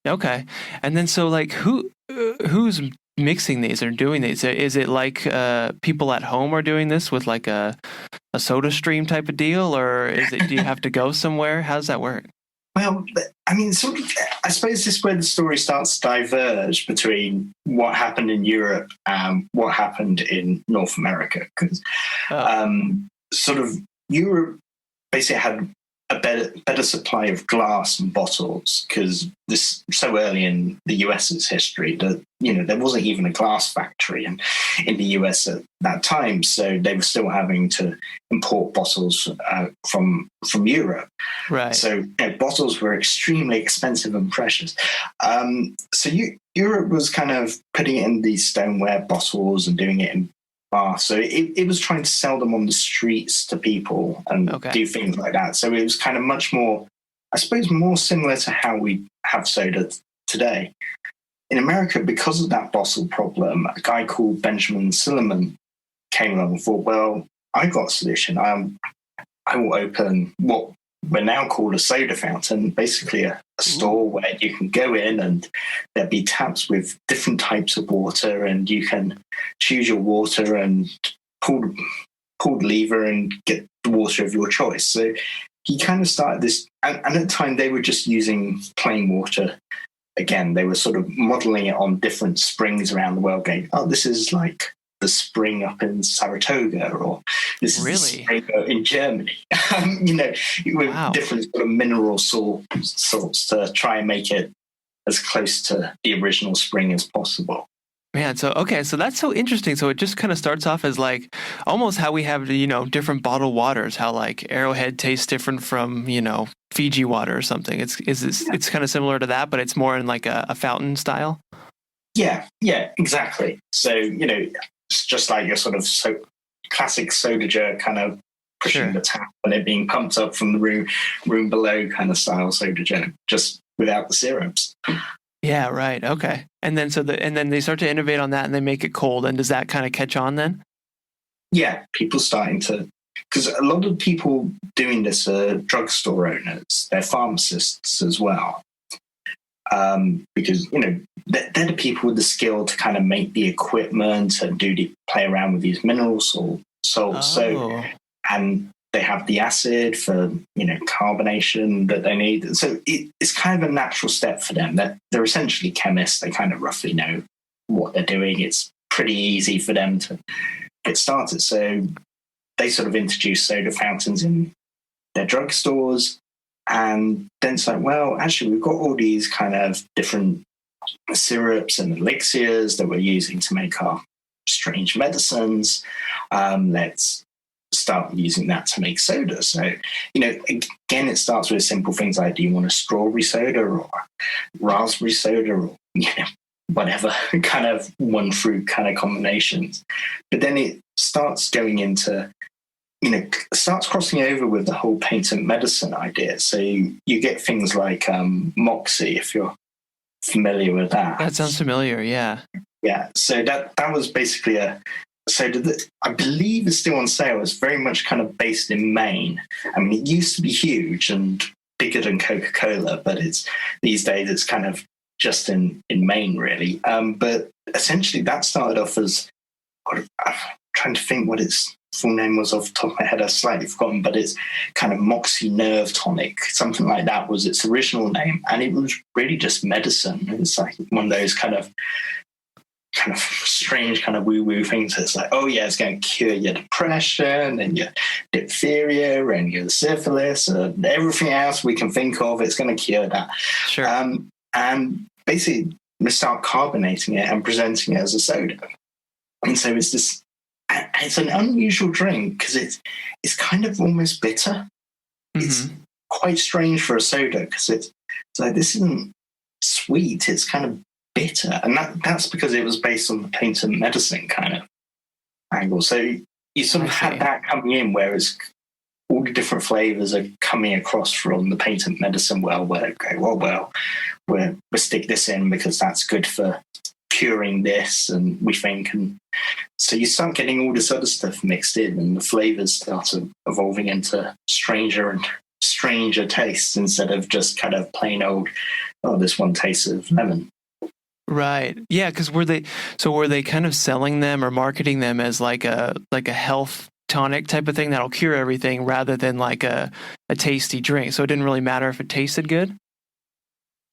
Okay. And then so like who's mixing these or doing these? Is it like people at home are doing this with like a soda stream type of deal, or do you have to go somewhere? How does that work? Well, I mean, sort of, I suppose this is where the story starts to diverge between what happened in Europe and what happened in North America. Because sort of Europe basically had a better supply of glass and bottles, because this so early in the US's history that there wasn't even a glass factory in the US at that time, so they were still having to import bottles from Europe. Right. So bottles were extremely expensive and precious. So Europe was kind of putting it in these stoneware bottles and doing it in bar. So it was trying to sell them on the streets to people and do things like that. So it was kind of much more, I suppose, more similar to how we have soda today. In America, because of that bottle problem, a guy called Benjamin Silliman came along and thought, well, I got a solution. I will open what we're now called a soda fountain, basically a store where you can go in and there'll be taps with different types of water, and you can choose your water and pull the lever and get the water of your choice. So he kind of started this, and at the time they were just using plain water. Again, they were sort of modeling it on different springs around the world, going, oh, this is like the spring up in Saratoga, or this is the spring in Germany, with different sort of mineral salts to try and make it as close to the original spring as possible. Man, so that's so interesting. So it just kind of starts off as like almost how we have, different bottled waters, how like Arrowhead tastes different from, Fiji water or something. It's kind of similar to that, but it's more in like a fountain style. Yeah, exactly. So, it's just like your sort of classic soda jerk kind of pushing the tap and it being pumped up from the room below kind of style soda jerk, just without the syrups. Yeah, right. Okay. And then then they start to innovate on that and they make it cold. And does that kind of catch on then? Yeah, people starting to, because a lot of people doing this are drugstore owners, they're pharmacists as well. Because, they're the people with the skill to kind of make the equipment and play around with these mineral salts. So, and they have the acid for, carbonation that they need. So it's kind of a natural step for them. They're essentially chemists. They kind of roughly know what they're doing. It's pretty easy for them to get started. So they sort of introduce soda fountains in their drugstores. And then it's like, well, actually, we've got all these kind of different syrups and elixirs that we're using to make our strange medicines. Let's start using that to make soda. So, again, it starts with simple things like, do you want a strawberry soda or raspberry soda or, whatever kind of one fruit kind of combinations. But then it starts going into, starts crossing over with the whole patent medicine idea. So you get things like Moxie, if you're familiar with that. That sounds familiar, yeah. Yeah, so that was basically soda that I believe is still on sale. It's very much kind of based in Maine. I mean, it used to be huge and bigger than Coca-Cola, but these days it's kind of just in Maine, really. But essentially that started off as, I'm trying to think what its full name was off the top of my head. I've slightly forgotten, but it's kind of Moxie Nerve Tonic, something like that was its original name. And it was really just medicine. It's like one of those kind of strange kind of woo-woo things. It's like, oh yeah, it's going to cure your depression and your diphtheria and your syphilis and everything else we can think of. It's going to cure that. Sure. And basically we start carbonating it and presenting it as a soda. And so it's an unusual drink because it's kind of almost bitter. Mm-hmm. It's quite strange for a soda because it's like, this isn't sweet. It's kind of bitter. And that's because it was based on the patent medicine kind of angle. So you sort of had that coming in, whereas all the different flavors are coming across from the patent medicine world where, okay, well, we'll stick this in because that's good for curing this, and we think, and so you start getting all this other stuff mixed in, and the flavors start evolving into stranger and stranger tastes instead of just kind of plain old oh, this one tastes of lemon. Right. Yeah, because were they kind of selling them or marketing them as like a health tonic type of thing that'll cure everything rather than like a tasty drink? So it didn't really matter if it tasted good?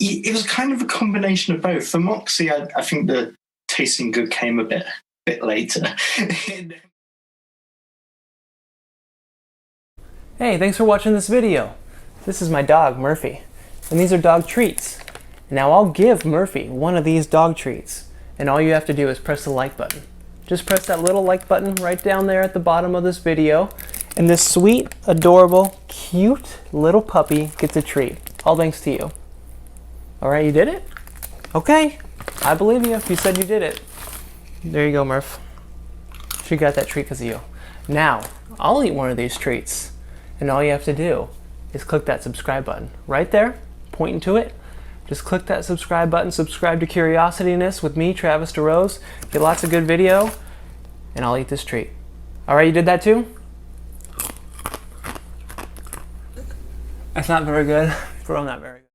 It was kind of a combination of both. For Moxie, I think the tasting good came a bit later. Hey, thanks for watching this video. This is my dog, Murphy, and these are dog treats. Now I'll give Murphy one of these dog treats, and all you have to do is press the like button. Just press that little like button right down there at the bottom of this video, and this sweet, adorable, cute little puppy gets a treat. All thanks to you. Alright, you did it? Okay, I believe you if you said you did it. There you go, Murph. She got that treat because of you. Now, I'll eat one of these treats. And all you have to do is click that subscribe button right there, pointing to it. Just click that subscribe button, subscribe to Curiosityness with me, Travis DeRose. Get lots of good video, and I'll eat this treat. All right, you did that too? That's not very good. Bro, not very good.